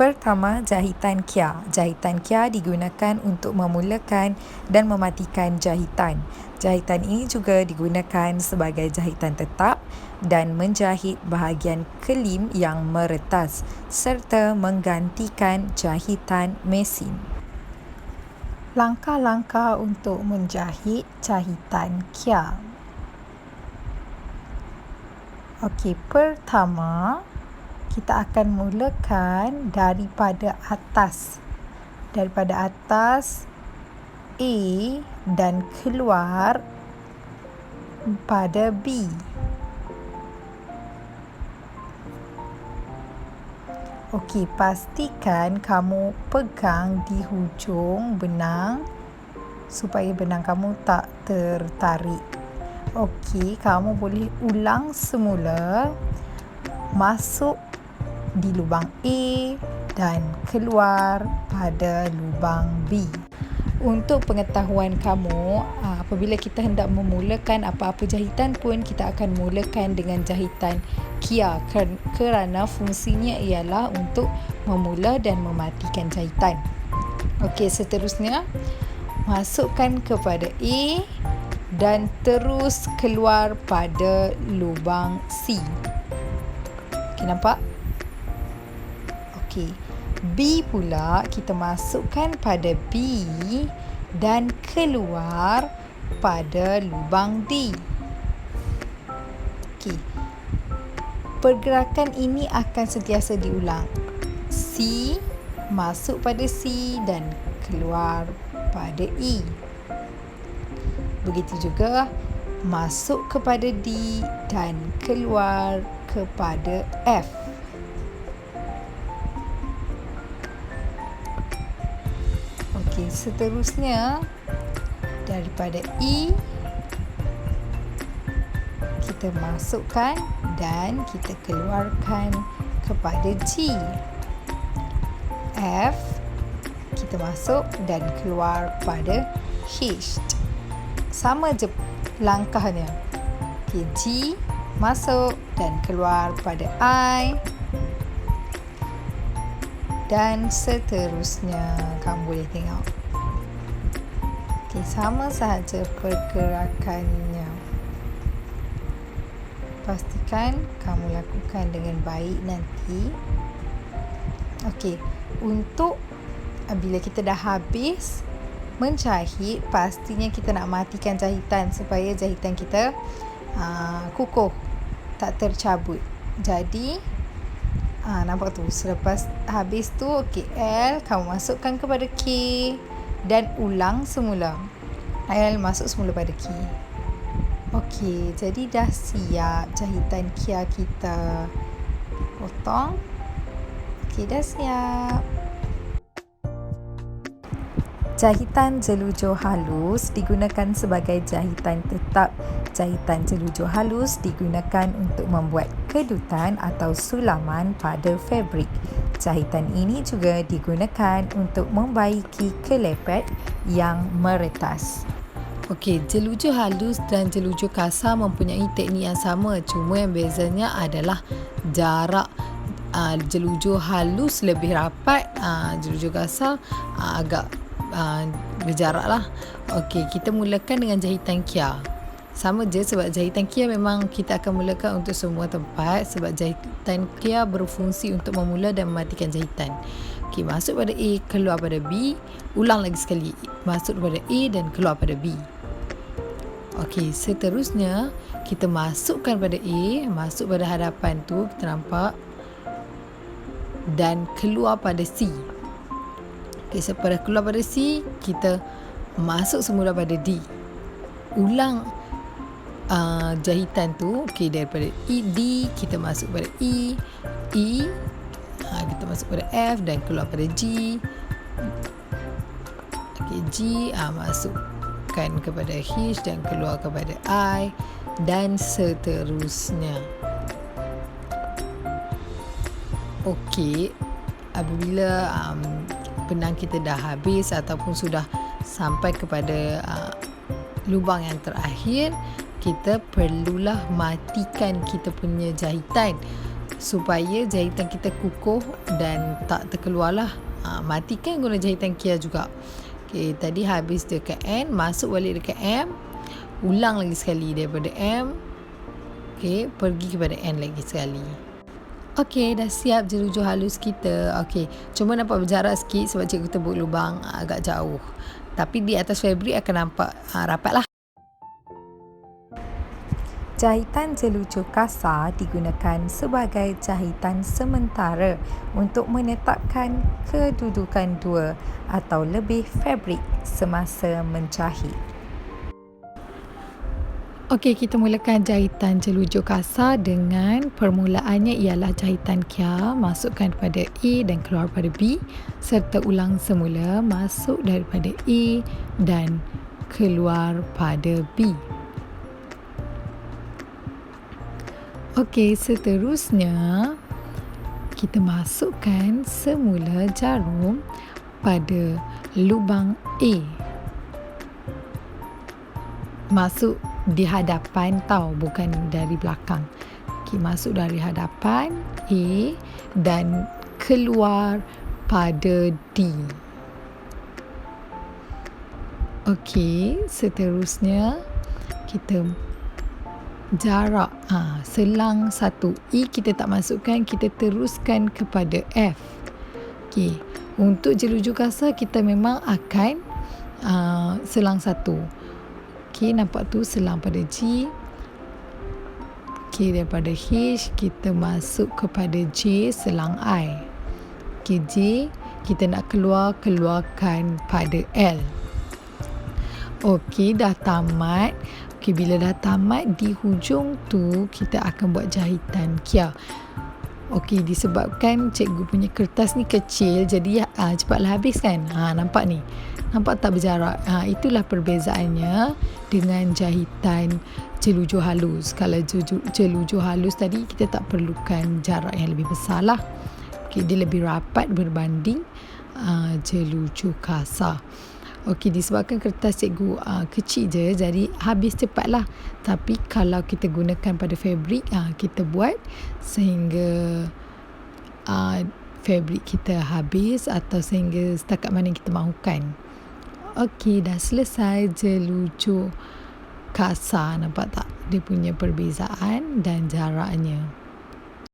Pertama, jahitan kia. Jahitan kia digunakan untuk memulakan dan mematikan jahitan. Jahitan ini juga digunakan sebagai jahitan tetap dan menjahit bahagian kelim yang meretas serta menggantikan jahitan mesin. Langkah-langkah untuk menjahit jahitan kia. Okey, pertama kita akan mulakan daripada atas. Daripada atas A dan keluar pada B. Okey, pastikan kamu pegang di hujung benang supaya benang kamu tak tertarik. Okey, kamu boleh ulang semula. Masuk di lubang A dan keluar pada lubang B. Untuk pengetahuan kamu, apabila kita hendak memulakan apa-apa jahitan pun, kita akan mulakan dengan jahitan kia kerana fungsinya ialah untuk memula dan mematikan jahitan. Okey, seterusnya masukkan kepada A dan terus keluar pada lubang C. Okey, nampak? Okey. B pula kita masukkan pada B dan keluar pada lubang D. Okey. Pergerakan ini akan sentiasa diulang. C masuk pada C dan keluar pada E. Begitu juga masuk kepada D dan keluar kepada F. Okey, seterusnya daripada E kita masukkan dan kita keluarkan kepada G. F kita masuk dan keluar pada H. Sama je langkahnya. Okey, G masuk dan keluar pada I dan seterusnya. Kamu boleh tengok. Okey, sama sahaja pergerakannya. Pastikan kamu lakukan dengan baik nanti. Okey, untuk bila kita dah habis menjahit, pastinya kita nak matikan jahitan supaya jahitan kita kukuh, tak tercabut. Jadi nampak tu, selepas habis tu, okey, L kamu masukkan kepada K dan ulang semula. L masuk semula pada K. Okey, jadi dah siap jahitan kia kita. Potong. Okey, dah siap. Jahitan jelujur halus digunakan sebagai jahitan tetap. Jahitan jelujur halus digunakan untuk membuat kedutan atau sulaman pada fabrik. Jahitan ini juga digunakan untuk membaiki kelepet yang meretas. Okey, jelujur halus dan jelujur kasar mempunyai teknik yang sama, cuma yang bezanya adalah jarak. Jelujur halus lebih rapat, jelujur kasar agak berjarak lah. Okey, kita mulakan dengan jahitan kia. Sama je, sebab jahitan kia memang kita akan mulakan untuk semua tempat, sebab jahitan kia berfungsi untuk memula dan mematikan jahitan. Okey, masuk pada A, keluar pada B. Ulang lagi sekali. Masuk pada A dan keluar pada B. Okey, seterusnya kita masukkan pada A, masuk pada hadapan tu, kita nampak, dan keluar pada C. Okey, setelah keluar pada C, kita masuk semula pada D. Ulang jahitan tu. Okey, daripada E, D kita masuk pada E, kita masuk pada F dan keluar pada G. Okey, G masukkan kepada H dan keluar kepada I dan seterusnya. Okey, apabila benang kita dah habis ataupun sudah sampai kepada lubang yang terakhir, kita perlulah matikan kita punya jahitan supaya jahitan kita kukuh dan tak terkeluarlah. Matikan guna jahitan kia juga. Okey, tadi habis dekat N, masuk balik dekat M, ulang lagi sekali daripada M. Okey, pergi kepada N lagi sekali. Okey, dah siap jeruju halus kita. Okey, cuma nampak berjarak sikit sebab cikgu tebuk lubang agak jauh. Tapi di atas fabrik akan nampak rapat lah. Jahitan jeluju kasar digunakan sebagai jahitan sementara untuk menetapkan kedudukan dua atau lebih fabrik semasa menjahit. Okey, kita mulakan jahitan jeluju kasar dengan permulaannya ialah jahitan kia, masukkan pada A dan keluar pada B, serta ulang semula masuk daripada A dan keluar pada B. Okey, seterusnya kita masukkan semula jarum pada lubang A. Masuk di hadapan tau, bukan dari belakang. Okey, masuk dari hadapan A dan keluar pada D. Okey, seterusnya kita jarak selang satu. E kita tak masukkan, kita teruskan kepada F. Okey, untuk jeluju kasar kita memang akan selang satu. Okey, nampak tu selang pada G. Okey, daripada H kita masuk kepada J, selang I. Okey, J kita nak keluarkan pada L. Okey, dah tamat. Okey, bila dah tamat, di hujung tu kita akan buat jahitan kia. Okey, disebabkan cikgu punya kertas ni kecil, jadi cepatlah habis kan. Nampak ni. Nampak tak berjarak? Itulah perbezaannya dengan jahitan jeluju halus. Kalau jeluju halus tadi, kita tak perlukan jarak yang lebih besar lah. Okey, dia lebih rapat berbanding jeluju kasar. Okey, disebabkan kertas cikgu kecil je, jadi habis cepatlah. Tapi kalau kita gunakan pada fabrik, kita buat sehingga fabrik kita habis atau sehingga setakat mana kita mahukan. Okey, dah selesai jeluju kasar. Nampak tak dia punya perbezaan dan jaraknya.